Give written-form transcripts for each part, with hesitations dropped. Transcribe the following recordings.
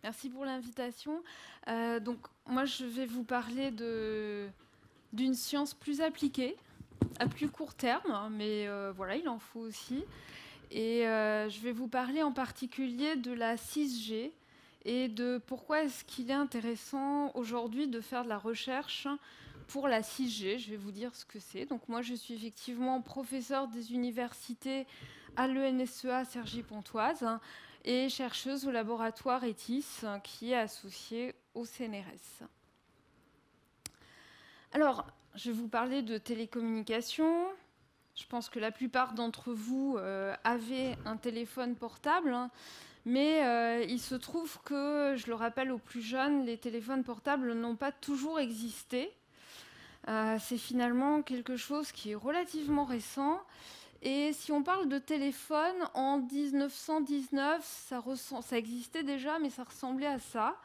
Merci pour l'invitation. Donc, moi, je vais vous parler d'une science plus appliquée, à plus court terme, hein, mais voilà, il en faut aussi. Et je vais vous parler en particulier de la 6G et de pourquoi est-ce qu'il est intéressant aujourd'hui de faire de la recherche pour la 6G. Je vais vous dire ce que c'est. Donc moi, je suis effectivement professeure des universités à l'ENSEA Cergy-Pontoise et chercheuse au laboratoire ETIS qui est associé au CNRS. Alors, je vais vous parler de télécommunications. Je pense que la plupart d'entre vous avaient un téléphone portable, hein, mais il se trouve que, je le rappelle aux plus jeunes, les téléphones portables n'ont pas toujours existé. C'est finalement quelque chose qui est relativement récent. Et si on parle de téléphone, en 1919, ça existait déjà, mais ça ressemblait à ça.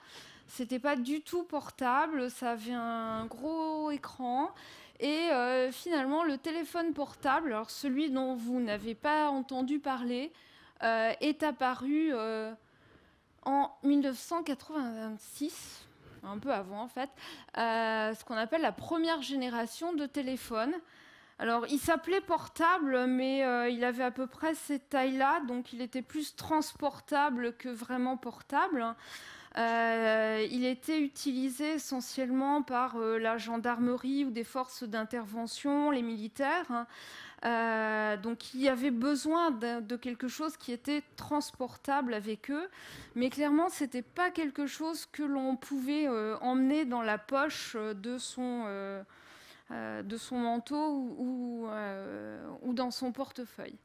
C'était pas du tout portable, ça avait un gros écran. Et finalement, le téléphone portable, alors celui dont vous n'avez pas entendu parler, est apparu en 1986, un peu avant en fait, ce qu'on appelle la première génération de téléphones. Alors, il s'appelait portable, mais il avait à peu près cette taille-là, donc il était plus transportable que vraiment portable. Il était utilisé essentiellement par la gendarmerie ou des forces d'intervention, les militaires. Donc il y avait besoin de quelque chose qui était transportable avec eux, mais clairement ce n'était pas quelque chose que l'on pouvait emmener dans la poche de son manteau ou dans son portefeuille.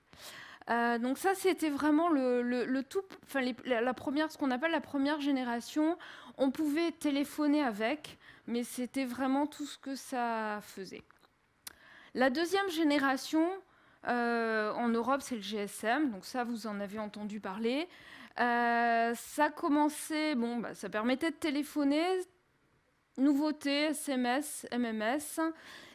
Donc ça, c'était vraiment la première, ce qu'on appelle la première génération. On pouvait téléphoner avec, mais c'était vraiment tout ce que ça faisait. La deuxième génération, en Europe, c'est le GSM. Donc ça, vous en avez entendu parler. Ça commençait, ça permettait de téléphoner, nouveauté, SMS, MMS.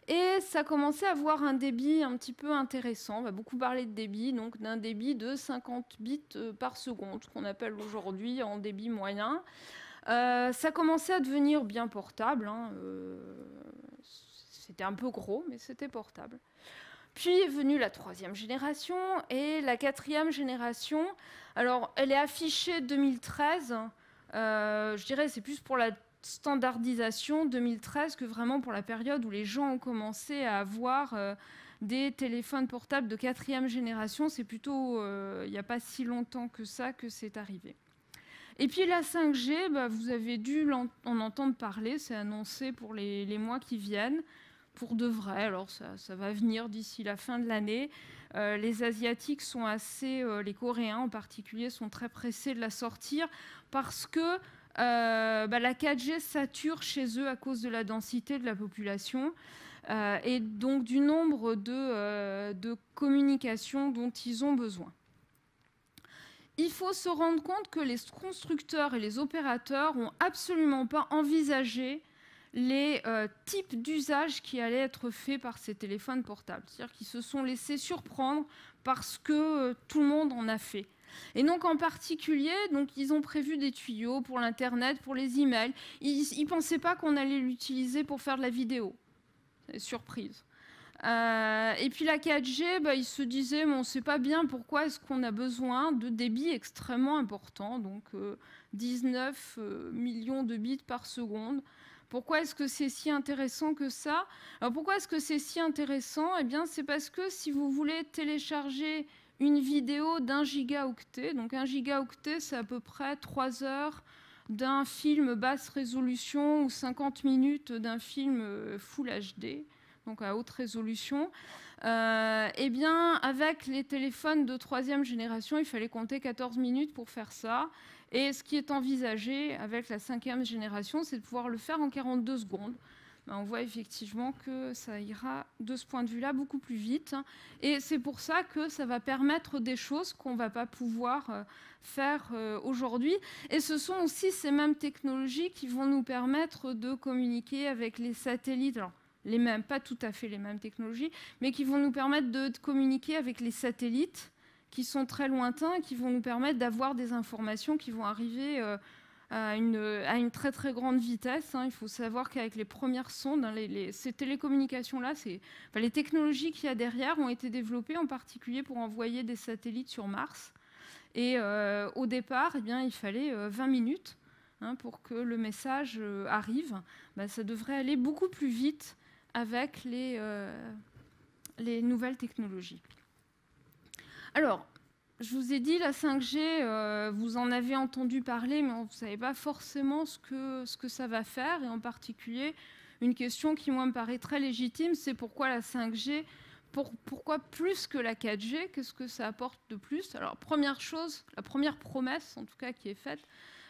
Et ça commençait à avoir un débit un petit peu intéressant. On va beaucoup parler de débit, donc d'un débit de 50 bits par seconde, ce qu'on appelle aujourd'hui en débit moyen. Ça commençait à devenir bien portable. C'était un peu gros, mais c'était portable. Puis est venue la troisième génération et la quatrième génération. Alors, elle est affichée 2013. Je dirais c'est plus pour la standardisation 2013 que vraiment pour la période où les gens ont commencé à avoir des téléphones portables de quatrième génération. C'est plutôt il n'y a pas si longtemps que ça que c'est arrivé. Et puis la 5G, vous avez dû en entendre parler, c'est annoncé pour les mois qui viennent, pour de vrai. Alors ça va venir d'ici la fin de l'année. Les Asiatiques sont les Coréens en particulier, sont très pressés de la sortir parce que la 4G sature chez eux à cause de la densité de la population et donc du nombre de communications dont ils ont besoin. Il faut se rendre compte que les constructeurs et les opérateurs n'ont absolument pas envisagé les types d'usages qui allaient être faits par ces téléphones portables. C'est-à-dire qu'ils se sont laissés surprendre parce que tout le monde en a fait. Et donc en particulier, ils ont prévu des tuyaux pour l'Internet, pour les emails. Ils ne pensaient pas qu'on allait l'utiliser pour faire de la vidéo. Surprise. Et puis la 4G, ils se disaient, on ne sait pas bien pourquoi est-ce qu'on a besoin de débits extrêmement importants, donc 19 millions de bits par seconde. Pourquoi est-ce que c'est si intéressant que ça? Alors pourquoi est-ce que c'est si intéressant? Eh bien, c'est parce que si vous voulez télécharger une vidéo d'1 gigaoctet, donc 1 gigaoctet, c'est à peu près 3 heures d'un film basse résolution ou 50 minutes d'un film Full HD, donc à haute résolution, eh bien, avec les téléphones de troisième génération, il fallait compter 14 minutes pour faire ça. Et ce qui est envisagé avec la 5e génération, c'est de pouvoir le faire en 42 secondes. On voit effectivement que ça ira de ce point de vue-là beaucoup plus vite. Et c'est pour ça que ça va permettre des choses qu'on ne va pas pouvoir faire aujourd'hui. Et ce sont aussi ces mêmes technologies qui vont nous permettre de communiquer avec les satellites. Alors, les mêmes, pas tout à fait les mêmes technologies, mais qui vont nous permettre de communiquer avec les satellites qui sont très lointains, qui vont nous permettre d'avoir des informations qui vont arriver à une très très grande vitesse. Il faut savoir qu'avec les premières sondes, ces télécommunications-là, les technologies qu'il y a derrière ont été développées en particulier pour envoyer des satellites sur Mars. Et au départ, il fallait 20 minutes pour que le message arrive. Ça devrait aller beaucoup plus vite avec les nouvelles technologies. Alors, je vous ai dit, la 5G, vous en avez entendu parler, mais vous ne savez pas forcément ce que ça va faire. Et en particulier, une question qui, moi, me paraît très légitime, c'est pourquoi la 5G, pourquoi plus que la 4G? Qu'est-ce que ça apporte de plus? Alors, première chose, la première promesse, en tout cas, qui est faite,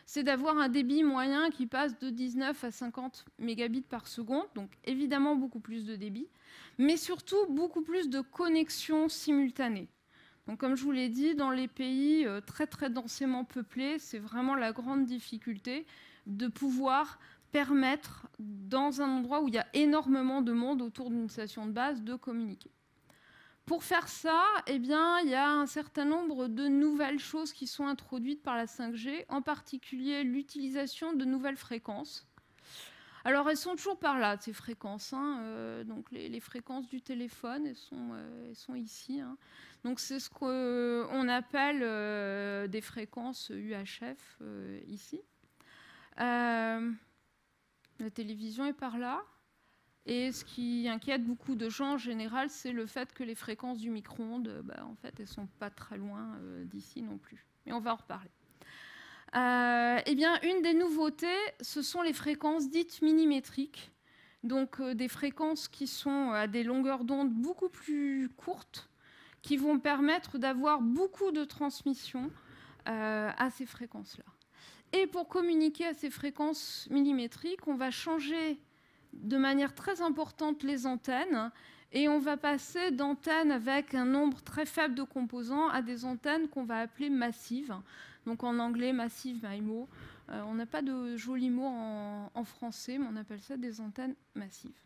c'est d'avoir un débit moyen qui passe de 19 à 50 mégabits par seconde, donc évidemment beaucoup plus de débit, mais surtout beaucoup plus de connexions simultanées. Donc, comme je vous l'ai dit, dans les pays très très densément peuplés, c'est vraiment la grande difficulté de pouvoir permettre, dans un endroit où il y a énormément de monde autour d'une station de base, de communiquer. Pour faire ça, il y a un certain nombre de nouvelles choses qui sont introduites par la 5G, en particulier l'utilisation de nouvelles fréquences. Alors, elles sont toujours par là, ces fréquences. Donc, les fréquences du téléphone, elles sont ici. Donc, c'est ce qu'on appelle des fréquences UHF, ici. La télévision est par là. Et ce qui inquiète beaucoup de gens en général, c'est le fait que les fréquences du micro-ondes, en fait, elles ne sont pas très loin d'ici non plus. Mais on va en reparler. Une des nouveautés, ce sont les fréquences dites millimétriques. Donc des fréquences qui sont à des longueurs d'onde beaucoup plus courtes, qui vont permettre d'avoir beaucoup de transmissions à ces fréquences-là. Et pour communiquer à ces fréquences millimétriques, on va changer de manière très importante les antennes, et on va passer d'antennes avec un nombre très faible de composants à des antennes qu'on va appeler massives. Donc en anglais, massive MIMO. On n'a pas de joli mot en français, mais on appelle ça des antennes massives.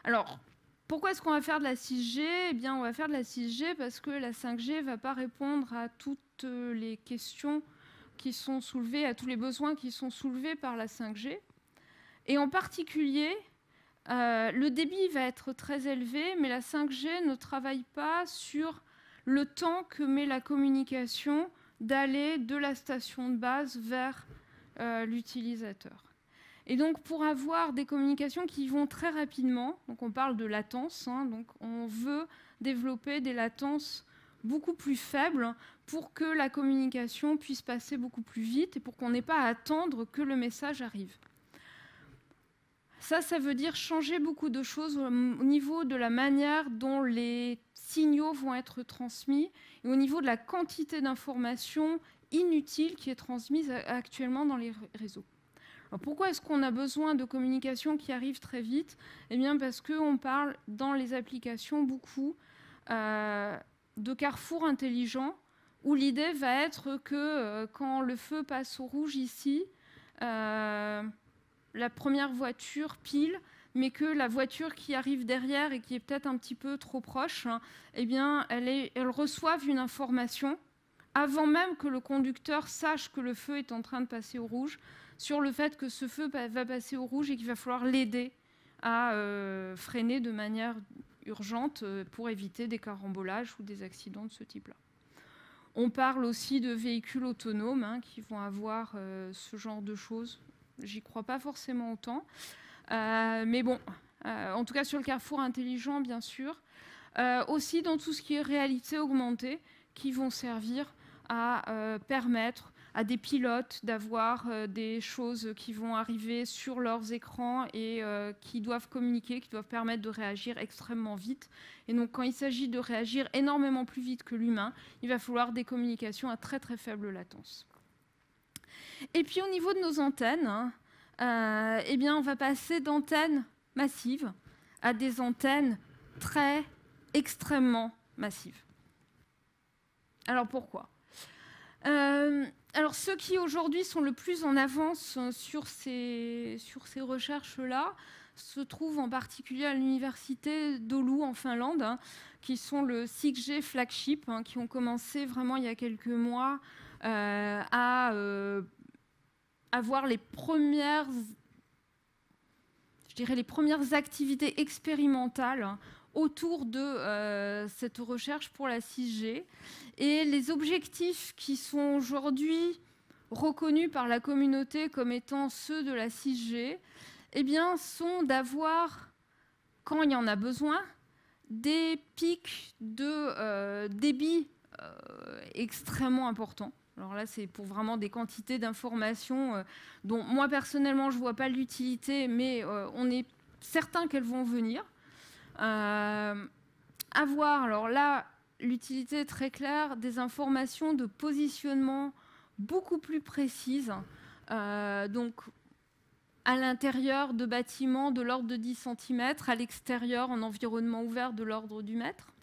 Alors, pourquoi est-ce qu'on va faire de la 6G? On va faire de la 6G parce que la 5G ne va pas répondre à toutes les questions qui sont soulevées, à tous les besoins qui sont soulevés par la 5G. Et en particulier, le débit va être très élevé, mais la 5G ne travaille pas sur le temps que met la communication d'aller de la station de base vers l'utilisateur. Et donc, pour avoir des communications qui vont très rapidement, donc on parle de latence, donc on veut développer des latences beaucoup plus faibles pour que la communication puisse passer beaucoup plus vite et pour qu'on n'ait pas à attendre que le message arrive. Ça veut dire changer beaucoup de choses au niveau de la manière dont les signaux vont être transmis et au niveau de la quantité d'informations inutiles qui est transmise actuellement dans les réseaux. Alors pourquoi est-ce qu'on a besoin de communications qui arrivent très vite? Parce qu'on parle dans les applications beaucoup de carrefours intelligents où l'idée va être que quand le feu passe au rouge ici, la première voiture pile, mais que la voiture qui arrive derrière et qui est peut-être un petit peu trop proche, elle reçoive une information avant même que le conducteur sache que le feu est en train de passer au rouge, sur le fait que ce feu va passer au rouge et qu'il va falloir l'aider à freiner de manière urgente pour éviter des carambolages ou des accidents de ce type-là. On parle aussi de véhicules autonomes qui vont avoir ce genre de choses. J'y crois pas forcément autant. Mais bon, en tout cas sur le carrefour intelligent, bien sûr. Aussi dans tout ce qui est réalité augmentée, qui vont servir à permettre à des pilotes d'avoir des choses qui vont arriver sur leurs écrans et qui doivent communiquer, qui doivent permettre de réagir extrêmement vite. Et donc quand il s'agit de réagir énormément plus vite que l'humain, il va falloir des communications à très très faible latence. Et puis au niveau de nos antennes, on va passer d'antennes massives à des antennes extrêmement massives. Alors pourquoi? Alors ceux qui aujourd'hui sont le plus en avance sur ces recherches-là se trouvent en particulier à l'université d'Oulu en Finlande, qui sont le 6G flagship, qui ont commencé vraiment il y a quelques mois à avoir les premières activités expérimentales autour de cette recherche pour la 6G. Et les objectifs qui sont aujourd'hui reconnus par la communauté comme étant ceux de la 6G, eh bien, sont d'avoir, quand il y en a besoin, des pics de débit extrêmement importants. Alors là, c'est pour vraiment des quantités d'informations dont moi, personnellement, je ne vois pas l'utilité, mais on est certain qu'elles vont venir. Avoir, alors là, l'utilité est très claire, des informations de positionnement beaucoup plus précises, donc à l'intérieur de bâtiments de l'ordre de 10 cm, à l'extérieur, en environnement ouvert, de l'ordre du mètre.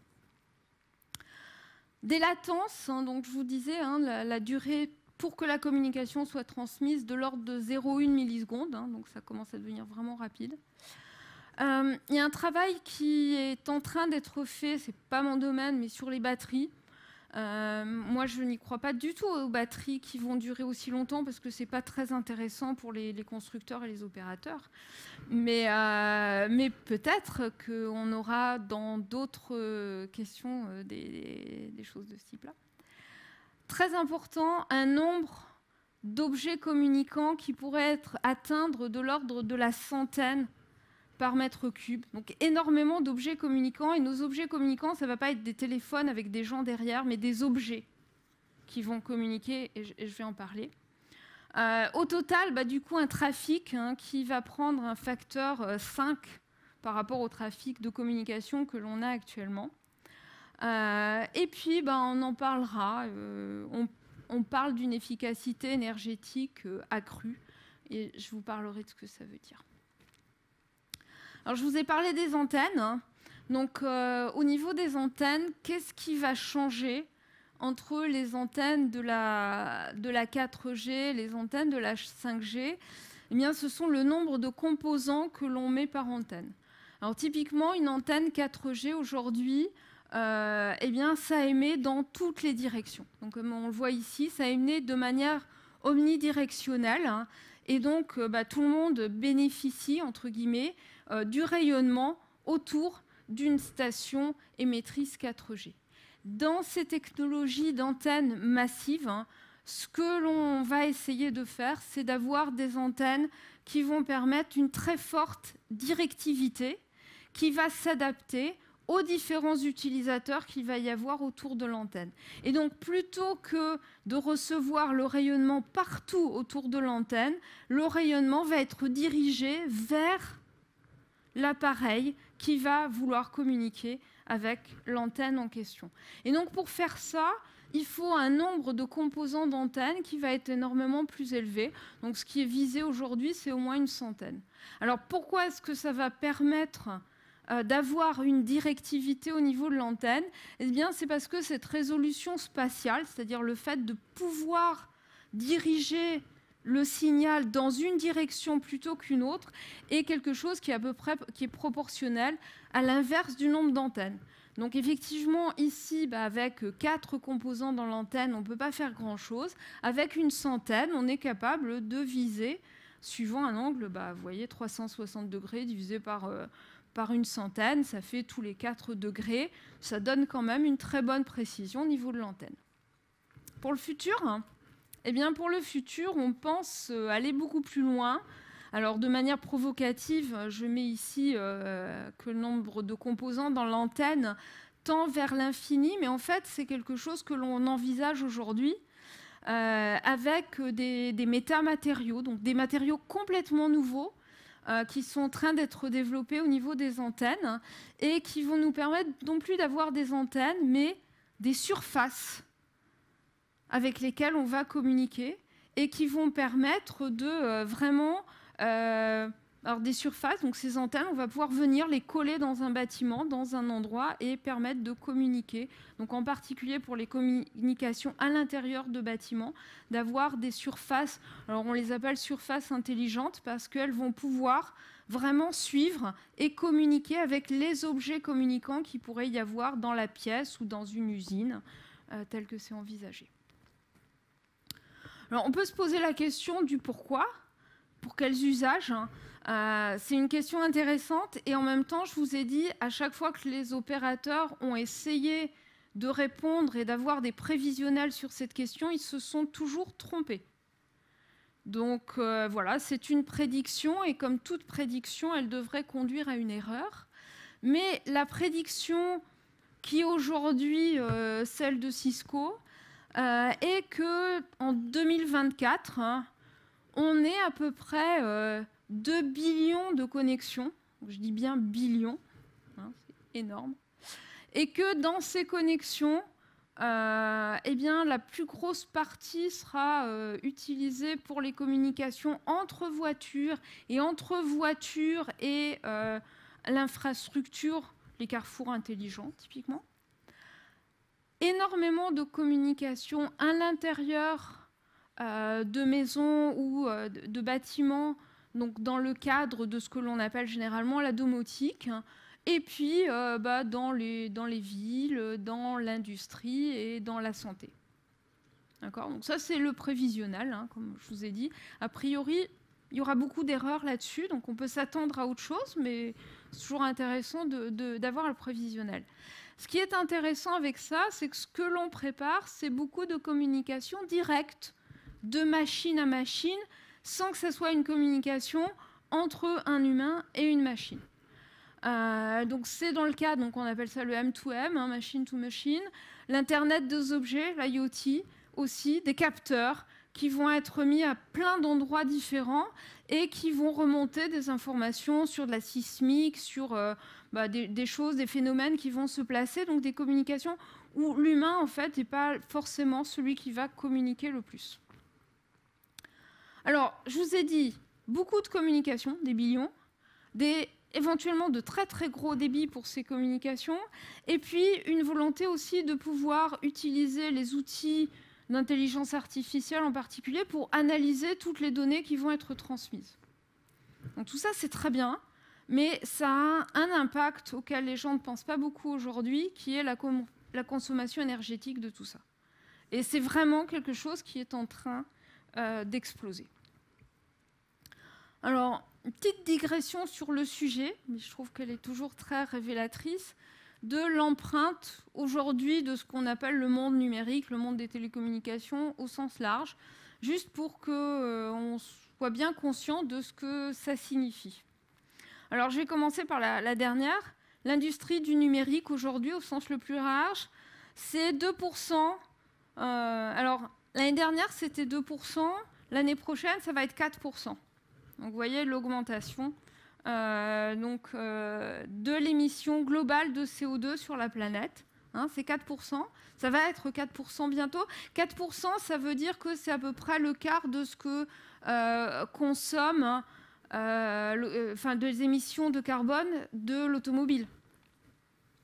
Des latences, donc je vous disais, la durée pour que la communication soit transmise de l'ordre de 0,1 milliseconde, donc ça commence à devenir vraiment rapide. Il y a un travail qui est en train d'être fait, c'est pas mon domaine, mais sur les batteries. Moi, je n'y crois pas du tout aux batteries qui vont durer aussi longtemps parce que c'est pas très intéressant pour les constructeurs et les opérateurs. Mais peut-être qu'on aura dans d'autres questions des choses de ce type-là. Très important, un nombre d'objets communicants qui pourraient atteindre de l'ordre de la centaine par mètre cube. Donc énormément d'objets communicants. Et nos objets communicants, ça ne va pas être des téléphones avec des gens derrière, mais des objets qui vont communiquer, et je vais en parler. Au total, du coup, un trafic qui va prendre un facteur 5 par rapport au trafic de communication que l'on a actuellement. Et puis, on en parlera. On parle d'une efficacité énergétique accrue, et je vous parlerai de ce que ça veut dire. Alors, je vous ai parlé des antennes. Donc, au niveau des antennes, qu'est-ce qui va changer entre les antennes de la 4G, les antennes de la 5G? Eh bien, ce sont le nombre de composants que l'on met par antenne. Alors, typiquement, une antenne 4G aujourd'hui, eh bien, ça émet dans toutes les directions. Donc, comme on le voit ici, ça émet de manière omnidirectionnelle. Et donc, tout le monde bénéficie, entre guillemets, du rayonnement autour d'une station émettrice 4G. Dans ces technologies d'antennes massives, ce que l'on va essayer de faire, c'est d'avoir des antennes qui vont permettre une très forte directivité qui va s'adapter aux différents utilisateurs qu'il va y avoir autour de l'antenne. Et donc, plutôt que de recevoir le rayonnement partout autour de l'antenne, le rayonnement va être dirigé vers l'appareil qui va vouloir communiquer avec l'antenne en question. Et donc, pour faire ça, il faut un nombre de composants d'antenne qui va être énormément plus élevé. Donc, ce qui est visé aujourd'hui, c'est au moins une centaine. Alors, pourquoi est-ce que ça va permettre d'avoir une directivité au niveau de l'antenne? Eh bien, c'est parce que cette résolution spatiale, c'est-à-dire le fait de pouvoir diriger le signal dans une direction plutôt qu'une autre, est quelque chose qui est proportionnel à l'inverse du nombre d'antennes. Donc effectivement, ici, avec 4 composants dans l'antenne, on ne peut pas faire grand-chose. Avec une centaine, on est capable de viser, suivant un angle, vous voyez, 360 degrés divisé par une centaine, ça fait tous les 4 degrés. Ça donne quand même une très bonne précision au niveau de l'antenne. Pour le futur, eh bien, pour le futur, on pense aller beaucoup plus loin. Alors, de manière provocative, je mets ici que le nombre de composants dans l'antenne tend vers l'infini, mais en fait, c'est quelque chose que l'on envisage aujourd'hui avec des métamatériaux, donc des matériaux complètement nouveaux qui sont en train d'être développés au niveau des antennes et qui vont nous permettre non plus d'avoir des antennes, mais des surfaces avec lesquelles on va communiquer et qui vont permettre de vraiment... alors des surfaces, donc ces antennes, on va pouvoir venir les coller dans un bâtiment, dans un endroit et permettre de communiquer. Donc en particulier pour les communications à l'intérieur de bâtiments, d'avoir des surfaces, alors on les appelle surfaces intelligentes parce qu'elles vont pouvoir vraiment suivre et communiquer avec les objets communicants qui pourraient y avoir dans la pièce ou dans une usine, tel que c'est envisagé. Alors, on peut se poser la question du pourquoi, pour quels usages. C'est une question intéressante et en même temps, je vous ai dit, à chaque fois que les opérateurs ont essayé de répondre et d'avoir des prévisionnels sur cette question, ils se sont toujours trompés. Donc voilà, c'est une prédiction et comme toute prédiction, elle devrait conduire à une erreur. Mais la prédiction qui est aujourd'hui celle de Cisco est qu'en 2024, on est à peu près 2 billions de connexions. Je dis bien billions, c'est énorme. Et que dans ces connexions, eh bien, la plus grosse partie sera utilisée pour les communications entre voitures et l'infrastructure, les carrefours intelligents, typiquement. Énormément de communications à l'intérieur de maisons ou de bâtiments, donc dans le cadre de ce que l'on appelle généralement la domotique, et puis dans les villes, dans l'industrie et dans la santé. D'accord ? Donc ça, c'est le prévisionnel, comme je vous ai dit. A priori, il y aura beaucoup d'erreurs là-dessus, donc on peut s'attendre à autre chose, mais c'est toujours intéressant d'avoir le prévisionnel. Ce qui est intéressant avec ça, c'est que ce que l'on prépare, c'est beaucoup de communication directe, de machine à machine, sans que ce soit une communication entre un humain et une machine. Donc c'est dans le cas, donc on appelle ça le M2M, machine to machine, l'Internet des objets, l'IoT aussi, des capteurs qui vont être mis à plein d'endroits différents et qui vont remonter des informations sur de la sismique, sur des choses, des phénomènes qui vont se placer, donc des communications où l'humain, en fait, n'est pas forcément celui qui va communiquer le plus. Alors, je vous ai dit, beaucoup de communications, des billions, éventuellement de très très gros débits pour ces communications, et puis une volonté aussi de pouvoir utiliser les outils d'intelligence artificielle en particulier pour analyser toutes les données qui vont être transmises. Donc tout ça, c'est très bien, mais ça a un impact auquel les gens ne pensent pas beaucoup aujourd'hui, qui est la consommation énergétique de tout ça. Et c'est vraiment quelque chose qui est en train d'exploser. Alors, une petite digression sur le sujet, mais je trouve qu'elle est toujours très révélatrice, de l'empreinte aujourd'hui de ce qu'on appelle le monde numérique, le monde des télécommunications au sens large, juste pour qu'on soit bien conscient de ce que ça signifie. Alors je vais commencer par la dernière. L'industrie du numérique aujourd'hui, au sens le plus large, c'est 2%. Alors l'année dernière, c'était 2%. L'année prochaine, ça va être 4%. Donc vous voyez l'augmentation de l'émission globale de CO2 sur la planète. C'est 4%. Ça va être 4% bientôt. 4%, ça veut dire que c'est à peu près le quart de ce que consomme des émissions de carbone de l'automobile.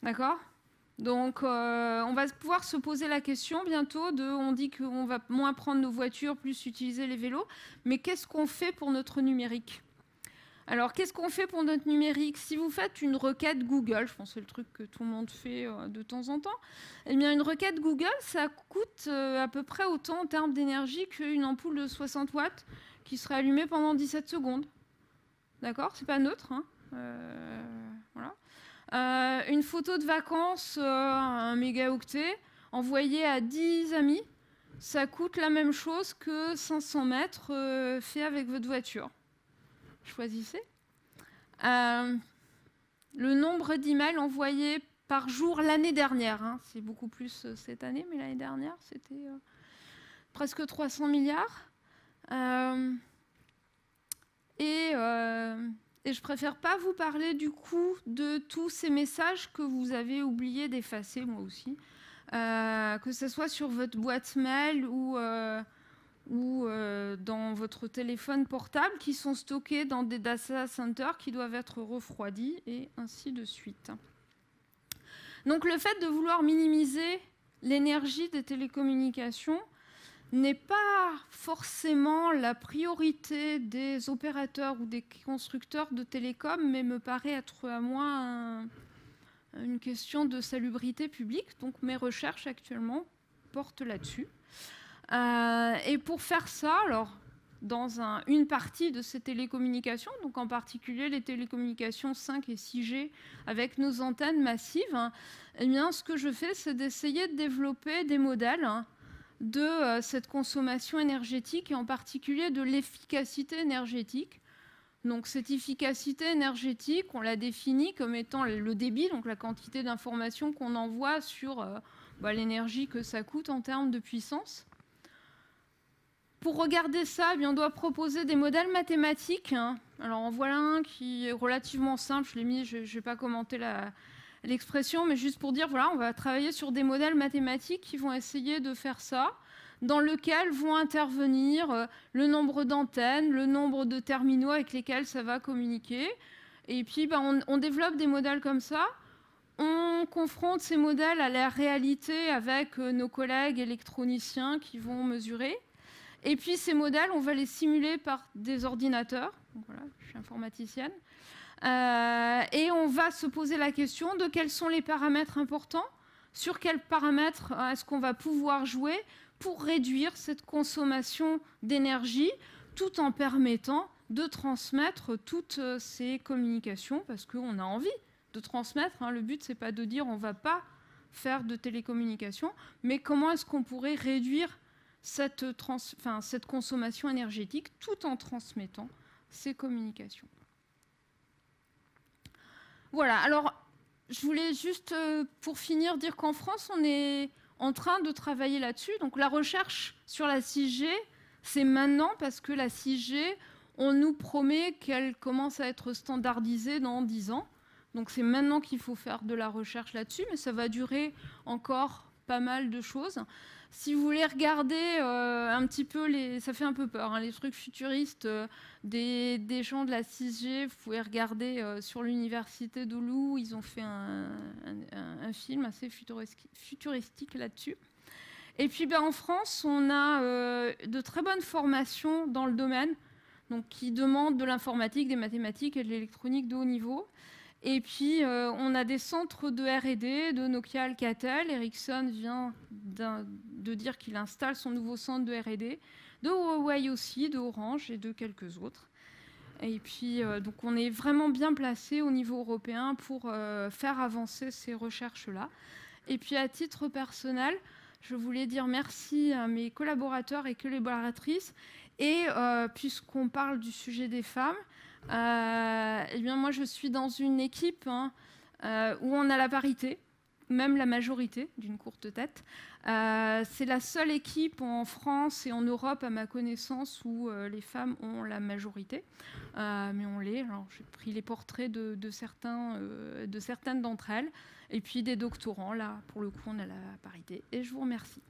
D'accord ? Donc, on va pouvoir se poser la question bientôt on dit qu'on va moins prendre nos voitures, plus utiliser les vélos. Mais qu'est-ce qu'on fait pour notre numérique ? Alors, qu'est-ce qu'on fait pour notre numérique ? Si vous faites une requête Google, je pense que c'est le truc que tout le monde fait de temps en temps, eh bien, une requête Google, ça coûte à peu près autant en termes d'énergie qu'une ampoule de 60 watts qui serait allumée pendant 17 secondes. D'accord ? C'est pas neutre. Voilà. Une photo de vacances, un mégaoctet, envoyée à 10 amis, ça coûte la même chose que 500 mètres fait avec votre voiture. Choisissez. Le nombre d'emails envoyés par jour l'année dernière, c'est beaucoup plus cette année, mais l'année dernière, c'était presque 300 milliards. Et je préfère pas vous parler du coup de tous ces messages que vous avez oublié d'effacer, moi aussi, que ce soit sur votre boîte mail ou dans votre téléphone portable, qui sont stockés dans des data centers qui doivent être refroidis, et ainsi de suite. Donc le fait de vouloir minimiser l'énergie des télécommunications n'est pas forcément la priorité des opérateurs ou des constructeurs de télécom, mais me paraît être à moi une question de salubrité publique. Donc mes recherches actuellement portent là-dessus. Et pour faire ça, alors, dans une partie de ces télécommunications, donc en particulier les télécommunications 5 et 6G avec nos antennes massives, eh bien, ce que je fais, c'est d'essayer de développer des modèles de cette consommation énergétique et en particulier de l'efficacité énergétique. Donc cette efficacité énergétique, on la définit comme étant le débit, donc la quantité d'informations qu'on envoie sur l'énergie que ça coûte en termes de puissance. Pour regarder ça, on doit proposer des modèles mathématiques. Alors en voilà un qui est relativement simple, je l'ai mis, je ne vais pas commenter l'expression, mais juste pour dire, voilà, on va travailler sur des modèles mathématiques qui vont essayer de faire ça, dans lequel vont intervenir le nombre d'antennes, le nombre de terminaux avec lesquels ça va communiquer. Et puis, on développe des modèles comme ça. On confronte ces modèles à la réalité avec nos collègues électroniciens qui vont mesurer. Et puis, ces modèles, on va les simuler par des ordinateurs. Donc, voilà, je suis informaticienne. Et on va se poser la question de quels sont les paramètres importants, sur quels paramètres est-ce qu'on va pouvoir jouer pour réduire cette consommation d'énergie, tout en permettant de transmettre toutes ces communications, parce qu'on a envie de transmettre. Le but, ce n'est pas de dire on ne va pas faire de télécommunications, mais comment est-ce qu'on pourrait réduire cette consommation énergétique tout en transmettant ces communications. Voilà, alors je voulais juste, pour finir, dire qu'en France, on est en train de travailler là-dessus. Donc la recherche sur la 6G, c'est maintenant, parce que la 6G, on nous promet qu'elle commence à être standardisée dans 10 ans. Donc c'est maintenant qu'il faut faire de la recherche là-dessus, mais ça va durer encore pas mal de choses. Si vous voulez regarder un petit peu, ça fait un peu peur, les trucs futuristes des gens de la 6G, vous pouvez regarder sur l'université d'Oulu, ils ont fait un film assez futuristique là-dessus. Et puis en France, on a de très bonnes formations dans le domaine, donc, qui demandent de l'informatique, des mathématiques et de l'électronique de haut niveau. Et puis, on a des centres de R&D, de Nokia Alcatel. Ericsson vient de dire qu'il installe son nouveau centre de R&D, de Huawei aussi, de Orange et de quelques autres. Et puis, donc, on est vraiment bien placé au niveau européen pour faire avancer ces recherches-là. Et puis, à titre personnel, je voulais dire merci à mes collaborateurs et collaboratrices. Et puisqu'on parle du sujet des femmes, eh bien moi je suis dans une équipe où on a la parité, même la majorité d'une courte tête. C'est la seule équipe en France et en Europe à ma connaissance où les femmes ont la majorité, mais on l'est. Alors j'ai pris les portraits de certaines d'entre elles et puis des doctorants. Là pour le coup on a la parité et je vous remercie.